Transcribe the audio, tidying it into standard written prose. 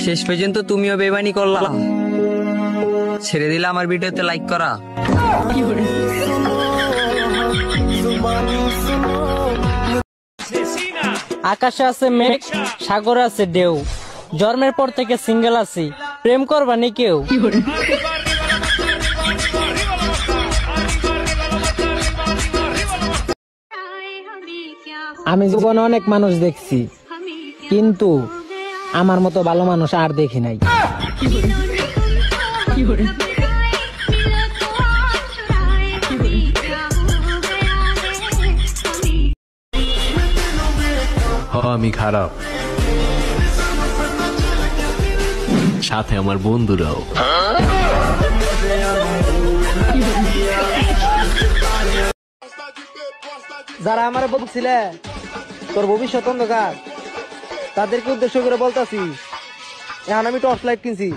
শেষ পর্যন্ত তুমিও বেমানি করলা, ছেড়ে দিলে আমার ভিডিওতে লাইক করা। আকাশে আছে মেঘ, সাগরে আছে ঢেউ, জন্মের পর থেকে সিঙ্গেল আছি, প্রেম করবা নি কেউ? আমি জীবনে অনেক মানুষ দেখছি, কিন্তু আমার মতো ভালো মানুষ আর দেখি নাই। আমি খারাপ, সাথে আমার বন্ধুরাও। যারা আমার বলছিলে তোর ভবিষ্যৎ অন্ধকার, তাদেরকে উদ্দেশ্য করে বলতাছি, এখন আমি টর্চ লাইট কিনছি।